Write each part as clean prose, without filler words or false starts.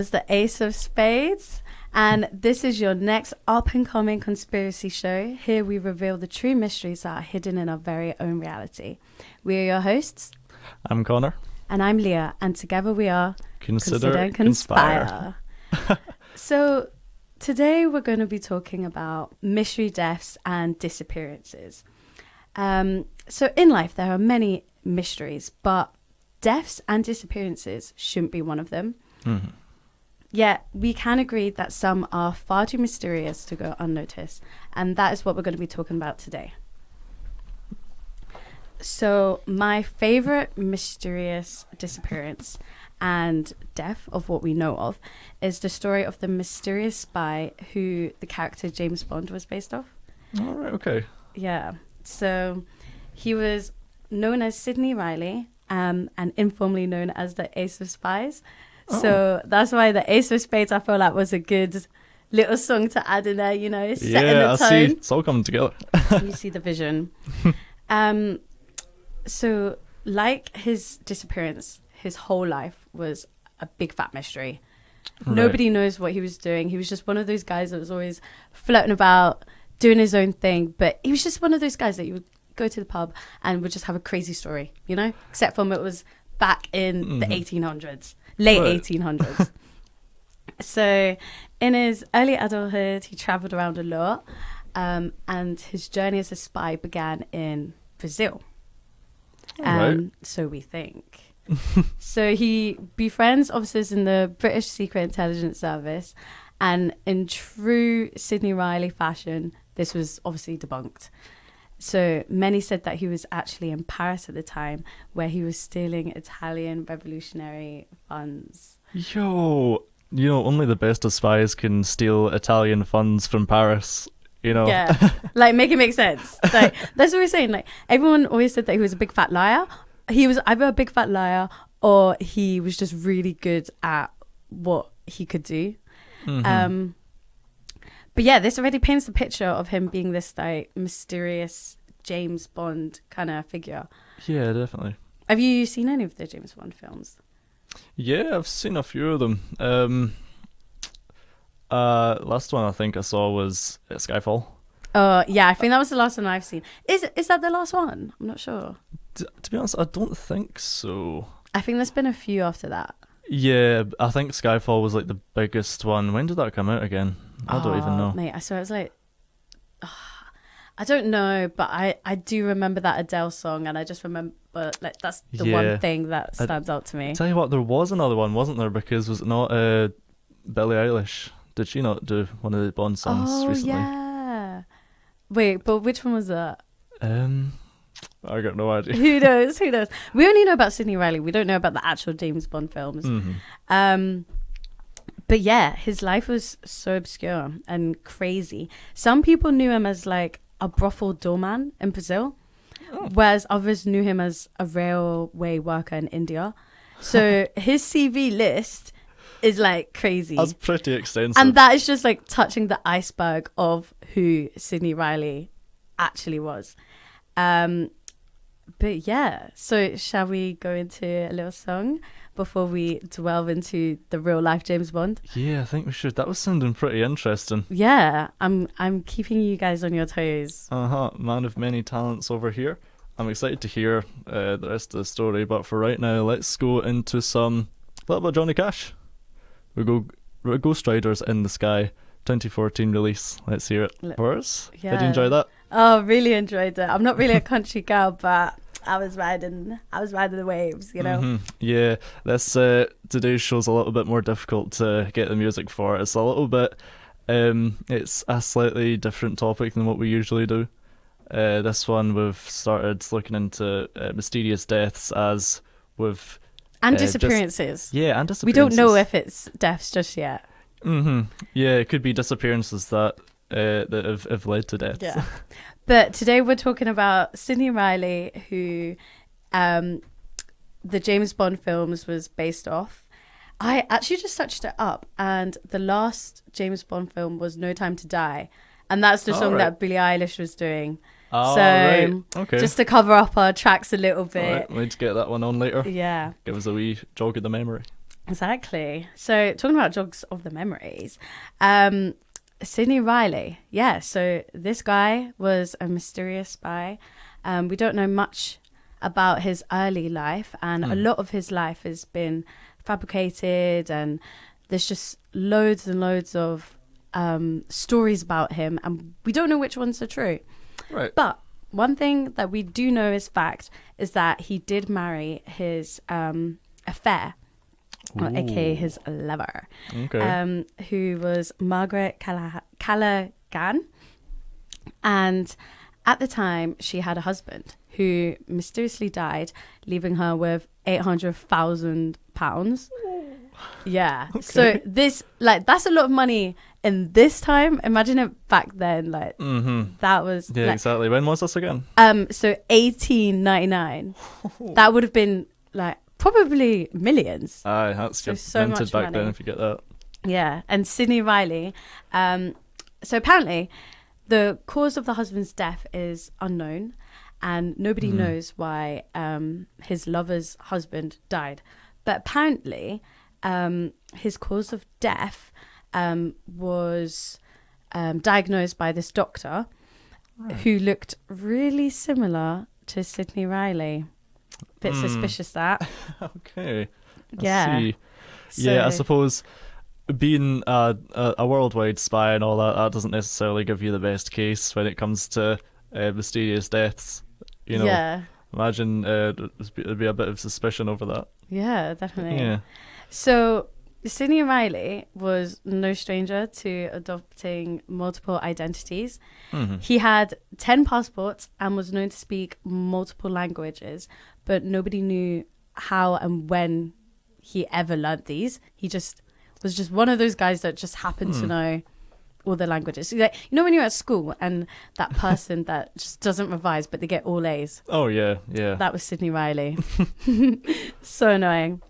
It's the Ace of Spades, and this is your next up-and-coming conspiracy show. Here we reveal the true mysteries that are hidden in our very own reality. We are your hosts. I'm Connor. And I'm Leah, and together we are Consider and Conspire. So today we're going to be talking about mystery deaths and disappearances. So in life there are many mysteries, but deaths and disappearances shouldn't be one of them. Mm-hmm. Yet we can agree that some are far too mysterious to go unnoticed, and that is what we're going to be talking about today. So my favorite mysterious disappearance and death of what we know of is the story of the mysterious spy who the character James Bond was based off. All right, okay. Yeah. So he was known as Sidney Reilley, and informally known as the Ace of Spies. So that's why the Ace of Spades, I feel like, was a good little song to add in there, you know, setting the tone. I see. It's all coming together. You see the vision. So like his disappearance, his whole life was a big fat mystery. Right. Nobody knows what he was doing. He was just one of those guys that was always floating about, doing his own thing. But he was just one of those guys that you would go to the pub and would just have a crazy story, you know, except from it was back in the 1800s. Late 1800s. So in his early adulthood, he traveled around a lot, and his journey as a spy began in Brazil. So we think. So he befriends officers in the British Secret Intelligence Service, and in true Sidney Reilley fashion, this was obviously debunked. So many said that he was actually in Paris at the time, where he was stealing Italian revolutionary funds. Yo, you know, only the best of spies can steal Italian funds from Paris, you know. Yeah, like, make it make sense. Like, that's what we're saying. Like, everyone always said that he was a big fat liar. He was either a big fat liar or he was just really good at what he could do. Mm-hmm. But yeah, this already paints the picture of him being this like mysterious James Bond kind of figure. Yeah, definitely. Have you seen any of the James Bond films? Yeah, I've seen a few of them. Last one I think I saw was Skyfall. Yeah, I think that was the last one I've seen. Is that the last one? I'm not sure. To be honest, I don't think so. I think there's been a few after that. Yeah, I think Skyfall was like the biggest one. When did that come out again? I don't even know. Mate, I saw it was like, I don't know, but I do remember that Adele song, and I just remember, like, that's the one thing that stands out to me. Tell you what, there was another one, wasn't there? Because was it not Billie Eilish? Did she not do one of the Bond songs recently? Yeah. Wait, but which one was that? I got no idea. Who knows? We only know about Sidney Reilley. We don't know about the actual James Bond films. Mm-hmm. But yeah, his life was so obscure and crazy. Some people knew him as like a brothel doorman in Brazil, whereas others knew him as a railway worker in India. So his CV list is like crazy. That's pretty extensive. And that is just like touching the iceberg of who Sidney Reilley actually was. But yeah, so shall we go into a little song before we delve into the real life James Bond? Yeah, I think we should. That was sounding pretty interesting. Yeah, I'm keeping you guys on your toes. Man of many talents over here. I'm excited to hear the rest of the story, but for right now, let's go into a little bit of Johnny Cash. We go Ghost Riders in the Sky, 2014 release. Let's hear it first. Yeah. Did you enjoy that? Oh, really enjoyed it. I'm not really a country girl, but I was riding the waves, you know. Mm-hmm. Yeah, this today's show's a little bit more difficult to get the music for. It's a little bit, it's a slightly different topic than what we usually do. This one we've started looking into mysterious deaths as with and disappearances. And disappearances. We don't know if it's deaths just yet. Mm-hmm. Yeah, it could be disappearances that have led to deaths. Yeah. But today we're talking about Sidney Reilley, who the James Bond films was based off. I actually just searched it up, and the last James Bond film was No Time to Die, and that's the song that Billie Eilish was doing. Okay. Just to cover up our tracks a little bit. Right, we need to get that one on later. Yeah. Give us a wee jog of the memory. Exactly. So talking about jogs of the memories, Sidney Reilley. Yeah, so this guy was a mysterious spy. We don't know much about his early life, and a lot of his life has been fabricated, and there's just loads and loads of stories about him, and we don't know which ones are true. Right. But one thing that we do know is fact is that he did marry his affair, or aka his lover, who was Margaret Callaghan. And at the time, she had a husband who mysteriously died, leaving her with £800,000. Yeah. Okay. So this, like, that's a lot of money in this time. Imagine it back then. Like, that was... Yeah, like, exactly. When was this again? So 1899. That would have been, like, probably millions. Aye, that's so minted back then if you get that. Yeah. And Sidney Reilley. So apparently, the cause of the husband's death is unknown, and nobody knows why his lover's husband died. But apparently... his cause of death was diagnosed by this doctor who looked really similar to Sidney Reilley. Bit suspicious, that. Okay. Yeah. See. So, yeah, I suppose being a worldwide spy and all that doesn't necessarily give you the best case when it comes to mysterious deaths. You know, yeah. Imagine there'd be a bit of suspicion over that. Yeah, definitely. Yeah. So Sidney Reilley was no stranger to adopting multiple identities. He had 10 passports and was known to speak multiple languages, but nobody knew how and when he ever learnt these. He just was just one of those guys that just happened to know all the languages. Like, you know when you're at school and that person that just doesn't revise but they get all A's? Oh, yeah, yeah. That was Sidney Reilley. So annoying.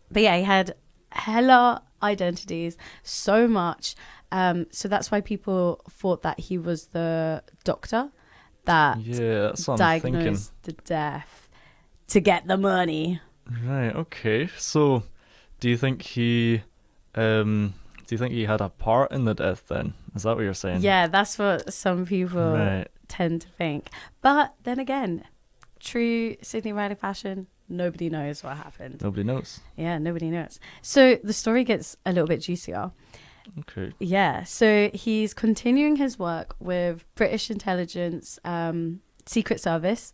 But yeah, he had hella identities, so much. So that's why people thought that he was the doctor that that's what diagnosed the death to get the money. Right, okay. So do you think he had a part in the death then? Is that what you're saying? Yeah, that's what some people tend to think. But then again, true Sidney Reilley fashion, nobody knows what happened. Nobody knows. Yeah, nobody knows. So the story gets a little bit juicier. Okay. Yeah, so he's continuing his work with British intelligence, Secret Service,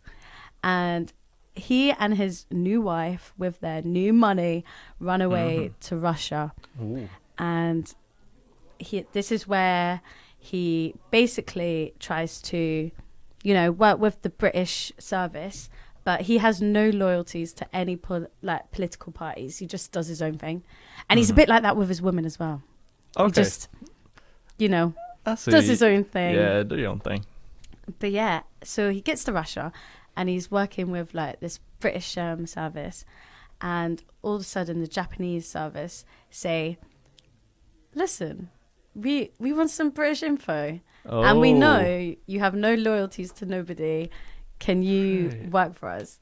and he and his new wife, with their new money, run away to Russia. Ooh. And this is where he basically tries to, work with the British service, but he has no loyalties to any political parties. He just does his own thing. And he's a bit like that with his women as well. Okay. He just, does his own thing. Yeah, do your own thing. But yeah, so he gets to Russia and he's working with this British service. And all of a sudden the Japanese service say, listen, we want some British info. Oh. And we know you have no loyalties to nobody. Can you work for us?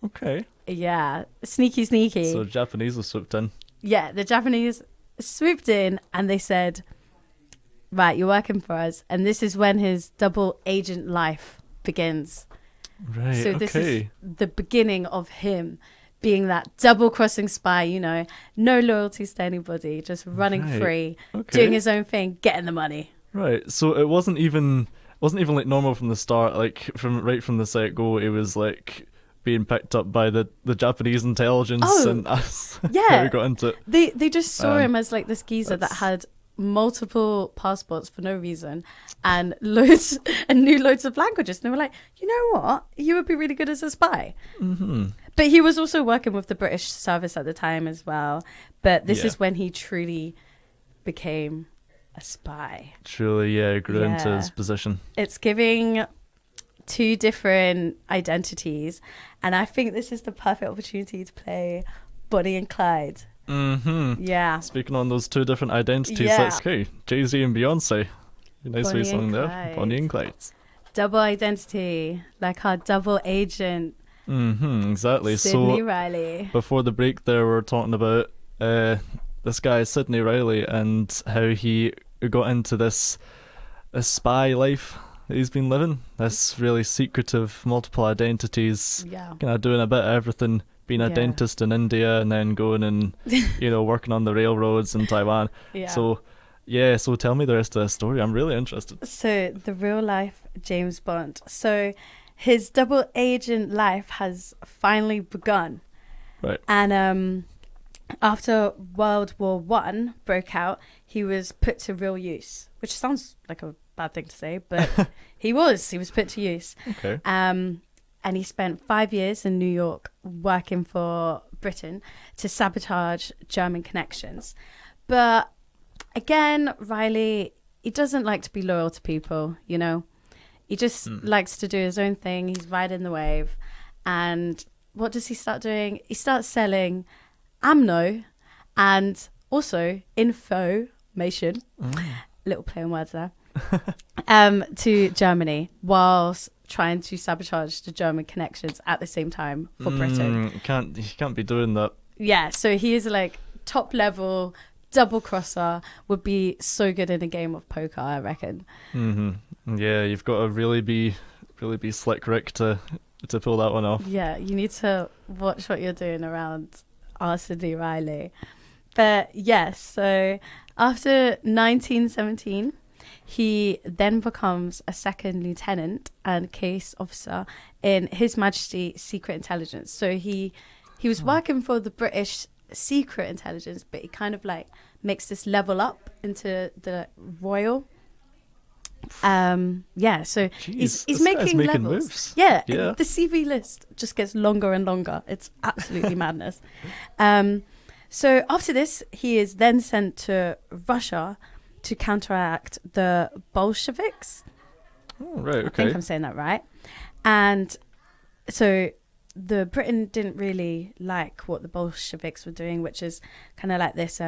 Okay. Yeah. Sneaky. So the Japanese were swooped in. Yeah, the Japanese swooped in and they said, right, you're working for us. And this is when his double agent life begins. Right, so this is the beginning of him being that double-crossing spy, no loyalties to anybody, just running free, doing his own thing, getting the money. Right, so it wasn't even like normal from the start, like right from the set go. It was like being picked up by the Japanese intelligence and us. Yeah, we got into it. They just saw him as like this geezer that had multiple passports for no reason and knew loads of languages. And they were like, you know what? You would be really good as a spy. Mm-hmm. But he was also working with the British service at the time as well. But this is when he truly became a spy. Truly, grew into his position. It's giving two different identities. And I think this is the perfect opportunity to play Bonnie and Clyde. Mm-hmm. Yeah. Speaking on those two different identities, that's okay. Jay-Z and Beyonce. Nice wee song there. Bonnie and Clyde. Double identity, like our double agent. Mm-hmm, exactly. Sidney Reilley. Before the break there, we were talking about this guy Sidney Reilley and how he got into this spy life that he's been living. This really secretive, multiple identities, kind of doing a bit of everything. Being a dentist in India and then going and working on the railroads in Taiwan. So tell me the rest of the story. I'm really interested. So the real life James Bond. So his double agent life has finally begun. Right. And after World War One broke out, he was put to real use, which sounds like a bad thing to say, but he was put to use. Okay. And he spent 5 years in New York working for Britain to sabotage German connections. But again, Reilley, he doesn't like to be loyal to people, He just likes to do his own thing. He's riding the wave. And what does he start doing? He starts selling ammo and also information. Little play on words there. To Germany whilst trying to sabotage the German connections at the same time for Britain. You can't be doing that. Yeah, so he is like top level double crosser, would be so good in a game of poker, I reckon. Yeah, you've got to really be slick Rick to pull that one off. Yeah, you need to watch what you're doing around Sidney Reilley. But yes, so after 1917, he then becomes a second lieutenant and case officer in His Majesty's Secret Intelligence. So he was working for the British Secret Intelligence, but he kind of like makes this level up into the Royal. So Jeez, he's making levels. Moves. Yeah, the CV list just gets longer and longer. It's absolutely madness. So after this, he is then sent to Russia to counteract the Bolsheviks. Oh, right, okay. I think I'm saying that right. And so the Britain didn't really like what the Bolsheviks were doing, which is kind of like this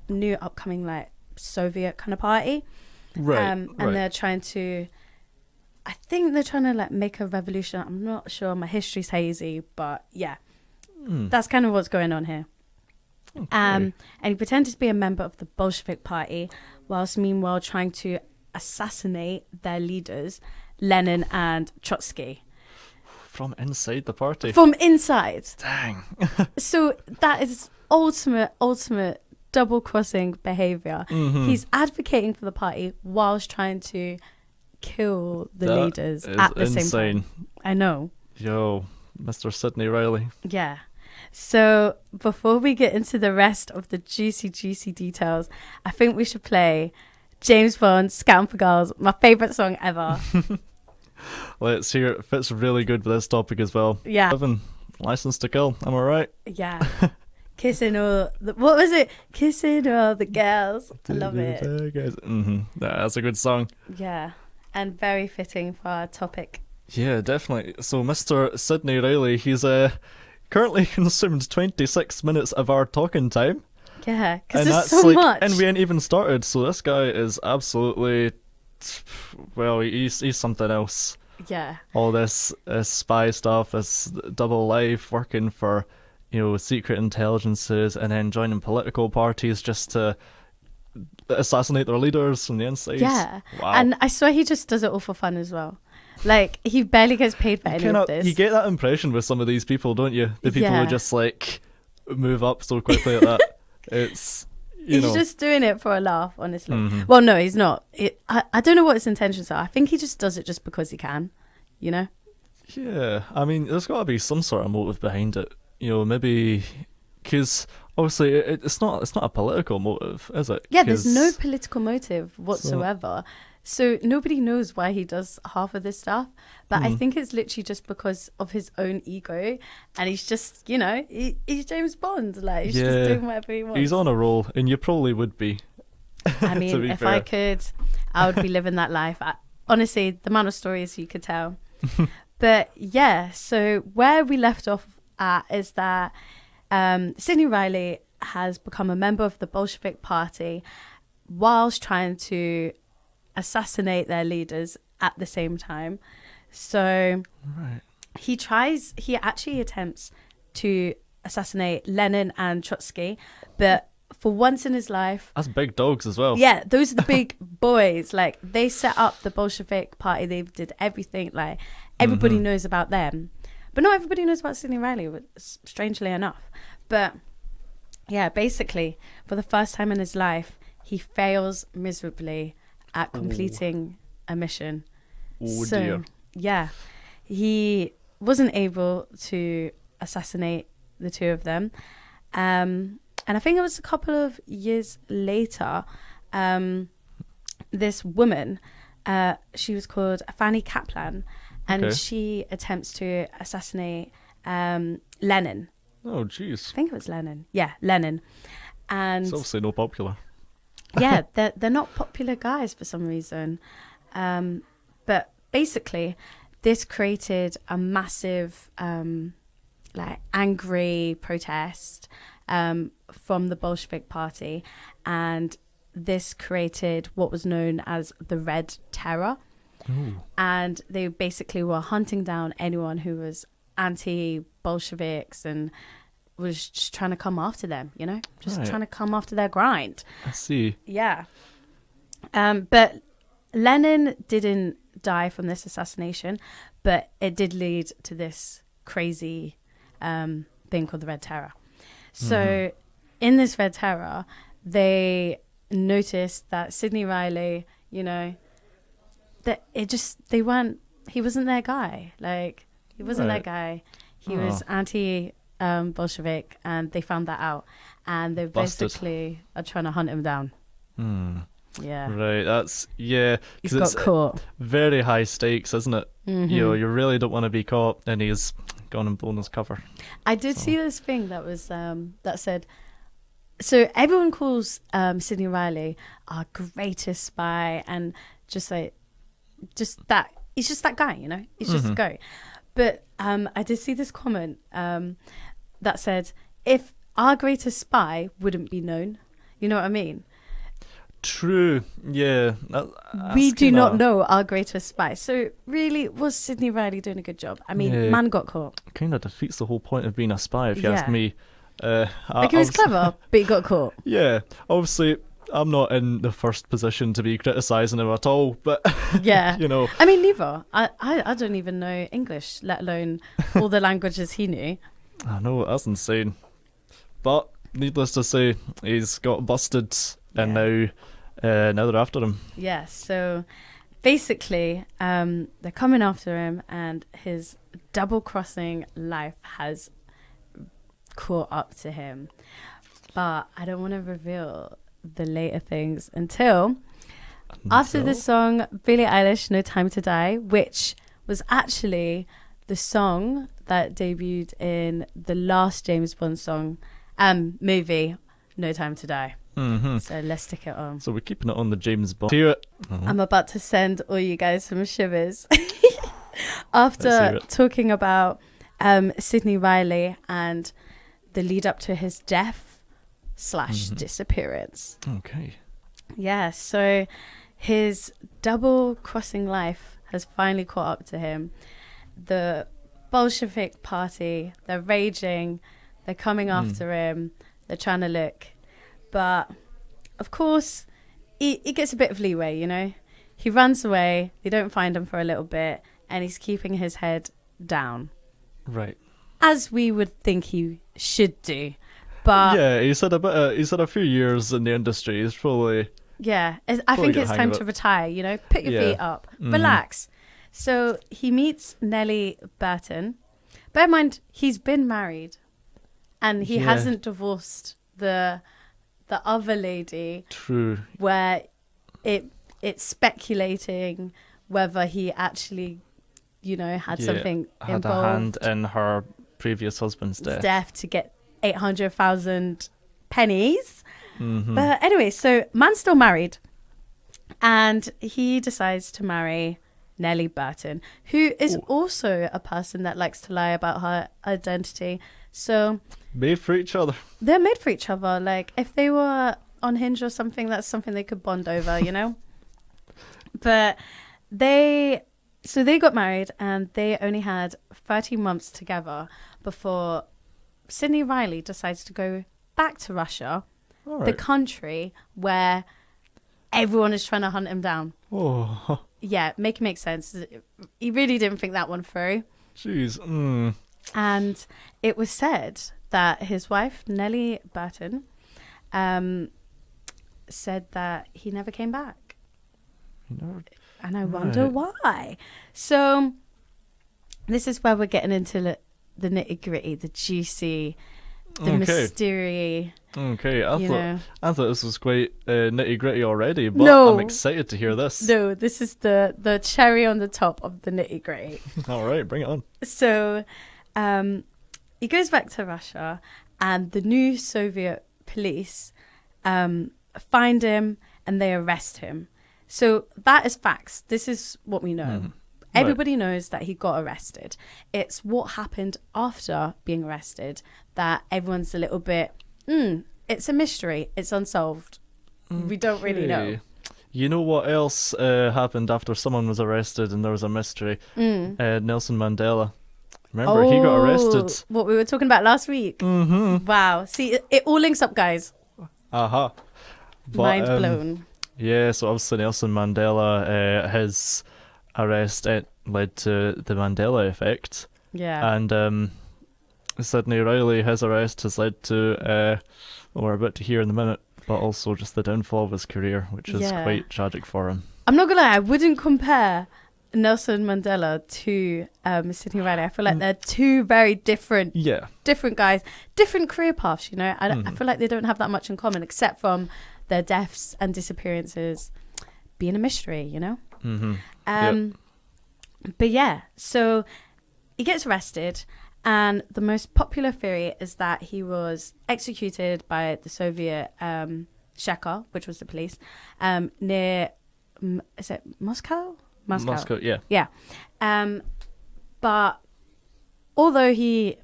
new upcoming like Soviet kind of party. Right. And they're trying to, I think they're trying to like make a revolution. I'm not sure. My history's hazy, but yeah, that's kind of what's going on here. Okay. And he pretended to be a member of the Bolshevik party, whilst meanwhile trying to assassinate their leaders, Lenin and Trotsky. From inside the party? From inside. Dang. So that is ultimate double-crossing behaviour. He's advocating for the party whilst trying to kill the leaders at the same time. I know. Yo, Mr. Sidney Reilley. Yeah. So before we get into the rest of the juicy details, I think we should play James Bond's Scout for Girls, my favourite song ever. Let's hear it. Fits really good with this topic as well. Yeah. License to Kill. Am I right? Yeah. Kissing all what was it? Kissing all the girls. I love it. That's a good song. Yeah. And very fitting for our topic. Yeah, definitely. So Mr. Sidney Reilley, he's currently consumed 26 minutes of our talking time. Yeah, because there's so much. And we ain't even started, so this guy is absolutely, well, he's something else. Yeah. All this spy stuff, this double life, working for, secret intelligences, and then joining political parties just to assassinate their leaders from the inside. Yeah. Wow. And I swear he just does it all for fun as well. Like, he barely gets paid for any of this. You get that impression with some of these people, don't you? The people who just, like, move up so quickly at that. It's, he's just doing it for a laugh, honestly. Well, no, he's not. I don't know what his intentions are. I think he just does it just because he can, Yeah. I mean, there's got to be some sort of motive behind it. Maybe... Because, obviously, it's not a political motive, is it? Yeah, there's no political motive whatsoever. So nobody knows why he does half of this stuff. But I think it's literally just because of his own ego. And he's just, he's James Bond. Like, he's just doing whatever he wants. He's on a roll, and you probably would be. I mean, if I could, I would be living that life. Honestly, the amount of stories you could tell. But yeah, so where we left off at is that Sidney Reilley has become a member of the Bolshevik Party whilst trying to assassinate their leaders at the same time. So he actually attempts to assassinate Lenin and Trotsky, but for once in his life, That's big dogs as well. yeah, those are the big boys. Like, they set up the Bolshevik party. They did everything. Like, everybody knows about them, but not everybody knows about Sidney Reilley, strangely enough. But yeah, basically, for the first time in his life, he fails miserably at completing a mission. Oh So, dear. yeah, he wasn't able to assassinate the two of them. And I think it was a couple of years later, this woman, she was called Fanny Kaplan, and she attempts to assassinate Lenin. Oh, jeez. I think it was Lenin. Yeah, Lenin. And It's obviously not popular. yeah, they're not popular guys for some reason. But basically, this created a massive, like, angry protest from the Bolshevik Party, and this created what was known as the Red Terror. Ooh. And they basically were hunting down anyone who was anti-Bolsheviks and was just trying to come after them, you know, just Right. trying to come after their grind. I see. Yeah. But Lenin didn't die from this assassination, but it did lead to this crazy thing called the Red Terror. So in this Red Terror, they noticed that Sidney Reilley, you know, that he wasn't their guy. Like, he wasn't their guy. He was anti-Bolshevik, and they found that out. And they Busted. basically are trying to hunt him down. Yeah. Right, that's, yeah. He's 'cause got it's caught. very high stakes, isn't it? You know, you really don't want to be caught, and he's gone and blown his cover. I did see this thing that was that said, so everyone calls Sidney Reilley our greatest spy, and just that he's just that guy, you know, he's just a guy. But I did see this comment that said, if our greatest spy wouldn't be known, you know what I mean? True, yeah. We do not know our greatest spy. So really, was Sidney Reilley doing a good job? I mean, Yeah. man got caught. Kind of defeats the whole point of being a spy, if you ask Yeah. me. Like, he was clever, but he got caught. Yeah, obviously, I'm not in the first position to be criticising him at all, but Yeah. you know, I mean, neither. I don't even know English, let alone all the languages he knew. I know, that's insane. But needless to say, he's got busted, and now they're after him. Yeah, so basically, they're coming after him, and his double-crossing life has caught up to him. But I don't want to reveal the later things until after the song Billie Eilish, No Time to Die, which was actually the song that debuted in the last James Bond song movie, No Time to Die. So let's stick it on. So we're keeping it on the James Bond. Hear it. I'm about to send all you guys some shivers. Let's After hear it. talking about Sidney Reilley and the lead up to his death / disappearance. Okay. Yeah, so his double crossing life has finally caught up to him. The Bolshevik party, they're raging, they're coming after him, they're trying to look. But of course, he gets a bit of leeway, you know. He runs away, they don't find him for a little bit, and he's keeping his head down, Right. as we would think he should do. But Yeah, he's had a few years in the industry. He's probably yeah, I Probably think get it's the hang time of to it. retire, you know. Put your Yeah. feet up, relax. So he meets Nellie Burton. Bear in mind, he's been married, and he Yeah. hasn't divorced the other lady, true. where it's speculating whether he actually, you know, had something had involved a hand in her previous husband's death. death to get 800,000 pennies. But anyway, so man's still married, and he decides to marry Nellie Burton, who is also a person that likes to lie about her identity. So Made for each other. they're made for each other. Like, if they were on Hinge or something, that's something they could bond over, you know. But they got married, and they only had 30 months together before Sidney Reilley decides to go back to Russia, All the right. country where everyone is trying to hunt him down. Oh, Yeah, make it make sense. He really didn't think that one through. jeez. And it was said that his wife, Nellie Burton, said that he never came back. And I wonder why. So this is where we're getting into the nitty-gritty, the juicy, the mystery. Okay, You know. I thought this was quite nitty-gritty already, but No. I'm excited to hear this. No, this is the cherry on the top of the nitty-gritty. All right, bring it on. So he goes back to Russia, and the new Soviet police find him and they arrest him. So that is facts. This is what we know. Mhm. Everybody knows that he got arrested. It's what happened after being arrested that everyone's a little bit, it's a mystery. It's unsolved. We don't really know. Okay. You know what else happened after someone was arrested and there was a mystery? Nelson Mandela. Remember, he got arrested. What we were talking about last week. Mm-hmm. Wow. See, it all links up, guys. Aha. But, Mind blown. Yeah, so obviously Nelson Mandela, his arrest led to the Mandela effect. Yeah. And Sidney Reilley, his arrest has led to what we're about to hear in a minute, but also just the downfall of his career, which is quite tragic for him. I'm not going to lie, I wouldn't compare Nelson Mandela to Sidney Reilley. I feel like they're two very different guys, different career paths, you know. I feel like they don't have that much in common, except from their deaths and disappearances being a mystery, you know. But yeah, so he gets arrested, and the most popular theory is that he was executed by the Soviet Sheka, which was the police, near, is it Moscow? Moscow, yeah. Yeah. But although he,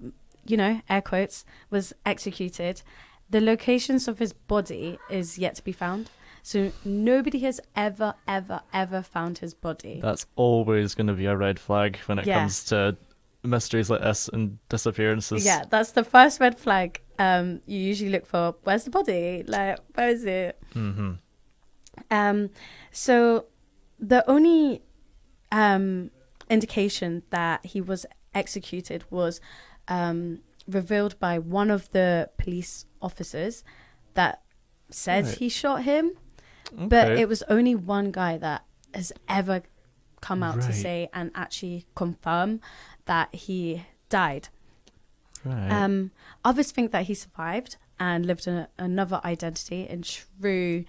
you know, air quotes, was executed, the locations of his body is yet to be found. So nobody has ever found his body. That's always going to be a red flag when it comes to mysteries like this and disappearances. Yeah, that's the first red flag you usually look for. Where's the body? Like, where is it? So the only indication that he was executed was revealed by one of the police officers that said he shot him. Okay. But it was only one guy that has ever come out to say and actually confirm that he died. Right. Others think that he survived and lived another identity in true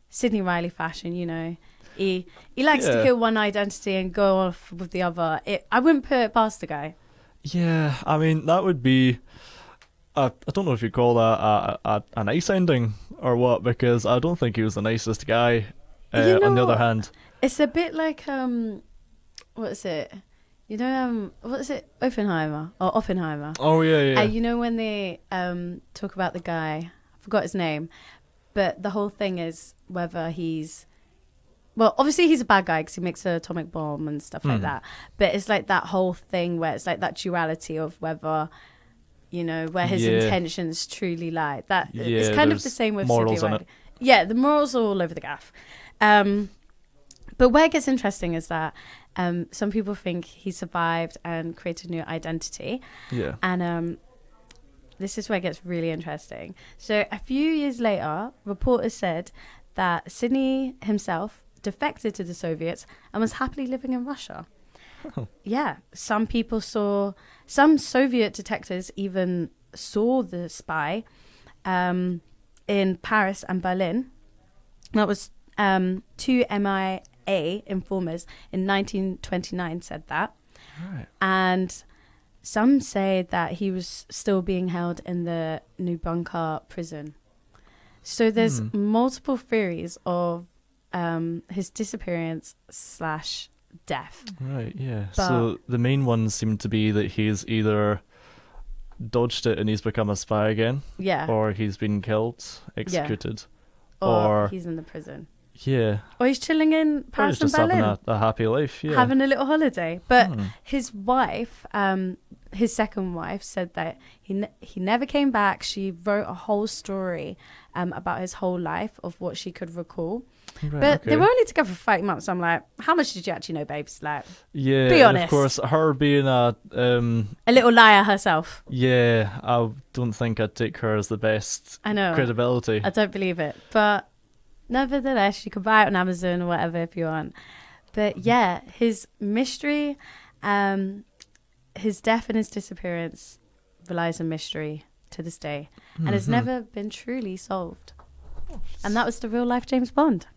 Sidney Reilley fashion, you know. He likes to kill one identity and go off with the other. I wouldn't put it past the guy. Yeah, I mean, that would be... I don't know if you call that a nice ending or what, because I don't think he was the nicest guy. You know, on the other hand, it's a bit like what is it? You know, what is it? Oppenheimer. Oh yeah. You know when they talk about the guy, I forgot his name, but the whole thing is whether he's, well, obviously he's a bad guy because he makes an atomic bomb and stuff like that. But it's like that whole thing where it's like that duality of whether, you know, where his intentions truly lie. That it's kind of the same with morals Sidney in Reilley. it. Yeah, the morals are all over the gaff. But where it gets interesting is that some people think he survived and created a new identity. Yeah. And this is where it gets really interesting. So a few years later, reporters said that Sidney himself defected to the Soviets and was happily living in Russia. Oh. Yeah, some Soviet detectives even saw the spy in Paris and Berlin. That was two MIA informers in 1929 said that. Right. And some say that he was still being held in the New Bunker prison. So there's multiple theories of his disappearance / death. Right, yeah. But so the main ones seem to be that he's either dodged it and he's become a spy again, or he's been killed, executed, or he's in the prison. Yeah. Or he's chilling in Paris and just Berlin. having a happy life, having a little holiday. But his wife, his second wife said that he never came back. She wrote a whole story about his whole life of what she could recall. Right, but they were only together for 5 months. I'm like, how much did you actually know, babes? Like, yeah, be honest. Of course, her being a little liar herself. Yeah, I don't think I'd take her as the best credibility. I don't believe it. But nevertheless, you can buy it on Amazon or whatever if you want. But yeah, his mystery, his death and his disappearance relies on mystery to this day, and has never been truly solved. And that was the real life James Bond.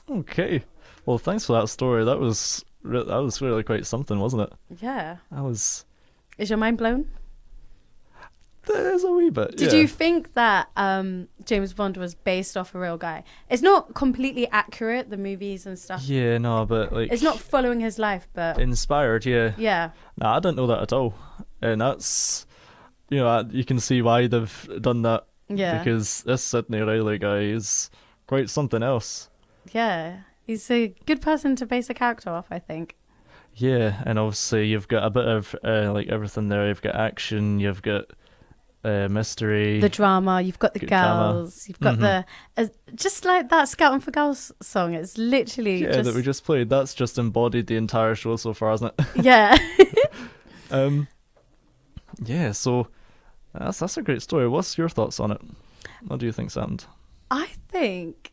Okay, well, thanks for that story. That was really quite something, wasn't it? Yeah. Is your mind blown? There's a wee bit. Did you think that James Bond was based off a real guy? It's not completely accurate, the movies and stuff. Yeah, no, but like, it's not following his life, but inspired. Yeah. Yeah. No, I didn't know that at all, and that's, you can see why they've done that. Yeah. Because this Sidney Reilley guy is quite something else. Yeah, he's a good person to base a character off, I think. Yeah, and obviously you've got a bit of like everything there. You've got action, you've got mystery, the drama, you've got the girls, you've got the just like that Scouting for Girls song. It's literally that we just played. That's just embodied the entire show so far, hasn't it? Yeah. Yeah. So that's a great story. What's your thoughts on it? What do you think's happened? I think,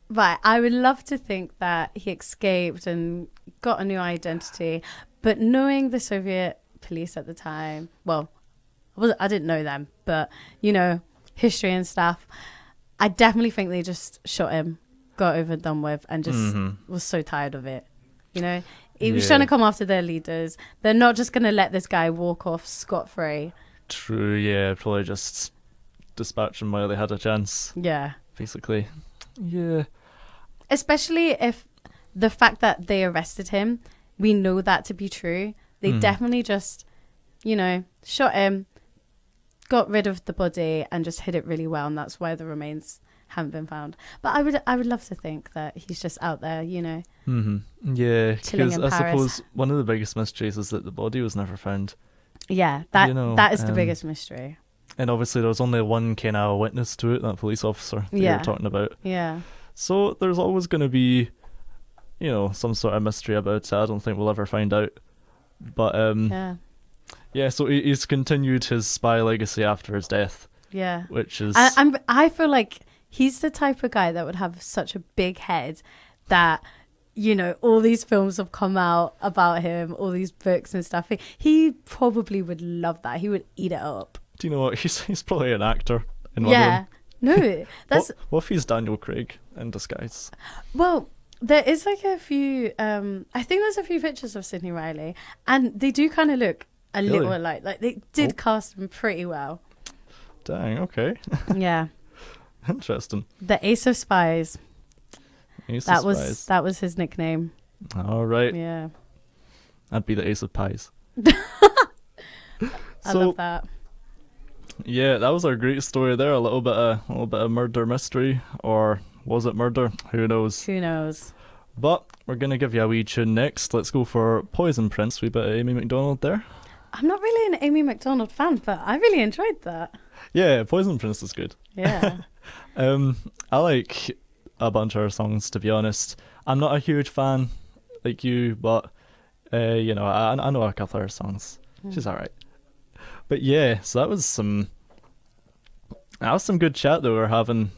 right, I would love to think that he escaped and got a new identity, but knowing the Soviet police at the time, well, I didn't know them, but, history and stuff, I definitely think they just shot him, got over and done with, and just was so tired of it. He was trying to come after their leaders. They're not just going to let this guy walk off scot-free. True, yeah, probably just dispatch him while they had a chance. Yeah. Basically. Yeah. Especially if the fact that they arrested him, we know that to be true. They definitely just, shot him, got rid of the body, and just hid it really well, and that's why the remains haven't been found. But I would love to think that he's just out there, Yeah, because I suppose one of the biggest mysteries is that the body was never found. Yeah, that is the biggest mystery. And obviously there was only one kind of witness to it, that police officer that you were talking about. Yeah. So there's always going to be, some sort of mystery about it. I don't think we'll ever find out. But yeah, so he's continued his spy legacy after his death. Yeah. Which is... I feel like he's the type of guy that would have such a big head that... all these films have come out about him, all these books and stuff. He probably would love that. He would eat it up. Do you know what? He's probably an actor in one of them. No, that's... what if he's Daniel Craig in disguise? Well, there is like a few... I think there's a few pictures of Sidney Reilley, and they do kind of look a little alike. Like, they did cast him pretty well. Dang, okay. Yeah. Interesting. The Ace of Spies. That was his nickname. All right. Yeah. I'd be the Ace of Pies. I love that. Yeah, that was a great story there. A little bit of murder mystery, or was it murder? Who knows? Who knows? But we're gonna give you a wee tune next. Let's go for Poison Prince. We bit of Amy Macdonald there. I'm not really an Amy Macdonald fan, but I really enjoyed that. Yeah, Poison Prince is good. Yeah. I like a bunch of her songs, to be honest. I'm not a huge fan like you, but I know a couple of her songs. She's alright. But yeah, so that was some good chat that we were having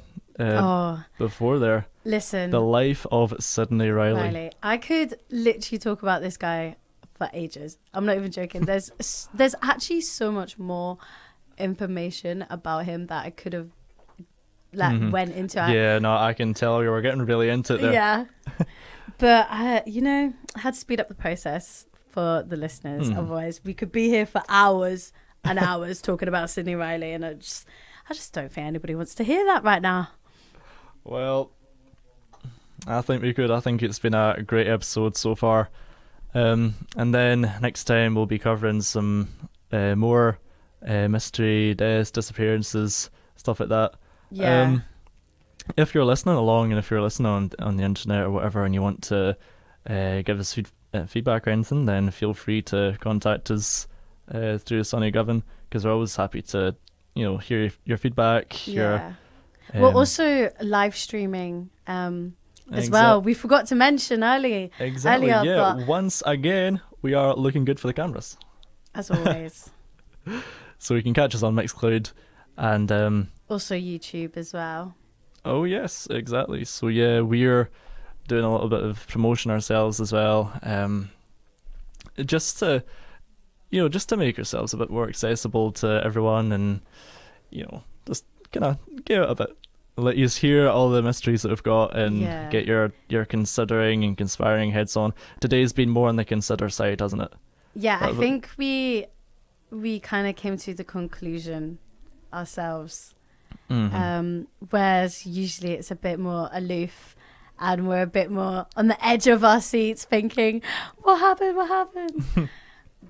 before there. Listen, the life of Sidney Reilley. I could literally talk about this guy for ages. I'm not even joking. There's actually so much more information about him that I could have went into. Yeah, no, I can tell you were getting really into it there. Yeah. But I had to speed up the process for the listeners. Otherwise we could be here for hours and hours talking about Sidney Reilley, and I just don't think anybody wants to hear that right now. Well, I think we could. I think it's been a great episode so far. And then next time we'll be covering some more mystery, deaths, disappearances, stuff like that. Yeah. If you're listening along, and if you're listening on the internet or whatever, and you want to give us feedback or anything, then feel free to contact us through Sonny Govan, because we're always happy to, hear your feedback. Yeah. We're also live streaming as well. We forgot to mention earlier. Yeah, once again, we are looking good for the cameras. As always. So you can catch us on Mixcloud and also YouTube as well. Oh yes, exactly. So yeah, we're doing a little bit of promotion ourselves as well. Just to make ourselves a bit more accessible to everyone, and just kind of give it a bit, let you hear all the mysteries that we've got, and get your considering and conspiring heads on. Today's been more on the consider side, hasn't it? Yeah, I think we kind of came to the conclusion ourselves. Whereas usually it's a bit more aloof, and we're a bit more on the edge of our seats thinking, what happened?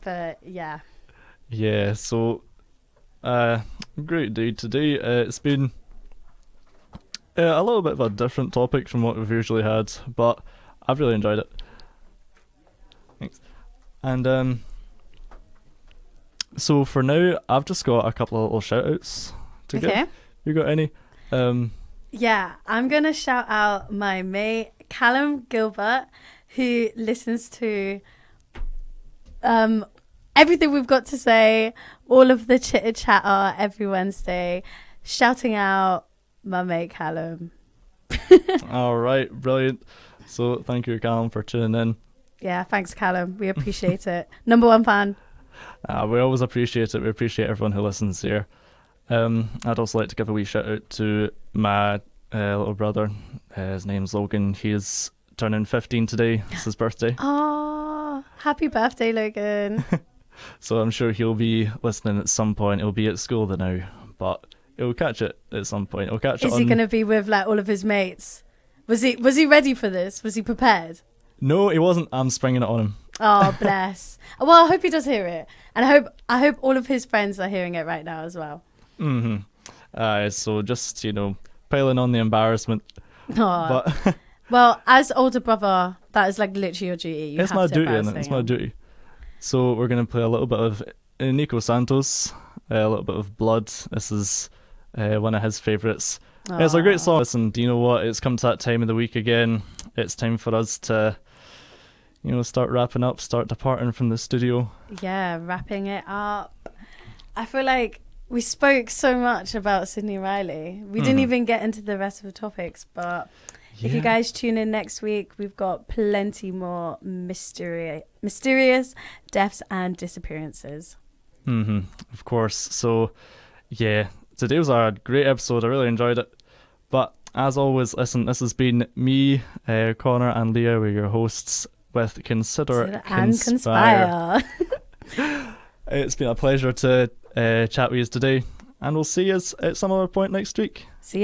But yeah. Yeah, so great day today. It's been a little bit of a different topic from what we've usually had, but I've really enjoyed it. Thanks. And so for now, I've just got a couple of little shout-outs to give. You got any? Yeah, I'm going to shout out my mate, Callum Gilbert, who listens to everything we've got to say, all of the chitter-chatter every Wednesday, shouting out my mate, Callum. All right, brilliant. So thank you, Callum, for tuning in. Yeah, thanks, Callum. We appreciate it. Number one fan. We always appreciate it. We appreciate everyone who listens here. I'd also like to give a wee shout out to my little brother. His name's Logan. He's turning 15 today. It's his birthday. Oh, happy birthday, Logan. So I'm sure he'll be listening at some point. He'll be at school now, but he'll catch it at some point. He'll catch it. Is he going to be with like all of his mates? Was he ready for this? Was he prepared? No, he wasn't. I'm springing it on him. Oh, bless. Well, I hope he does hear it, and I hope all of his friends are hearing it right now as well. So just piling on the embarrassment. Oh. But well, as older brother, that is like literally your duty. It's my duty, isn't it? It's my duty. So we're going to play a little bit of Nico Santos, a little bit of Blood. This is one of his favourites. It's a great song. Listen, do you know what? It's come to that time of the week again. It's time for us to, start wrapping up, start departing from the studio. Yeah, wrapping it up. I feel like we spoke so much about Sidney Reilley. We didn't even get into the rest of the topics, but if you guys tune in next week, we've got plenty more mysterious deaths and disappearances. Of course. So, yeah, today was a great episode. I really enjoyed it. But as always, listen, this has been me, Connor and Leah. We're your hosts with Consider and Conspire. It's been a pleasure to chat with you today, and we'll see you at some other point next week. See you.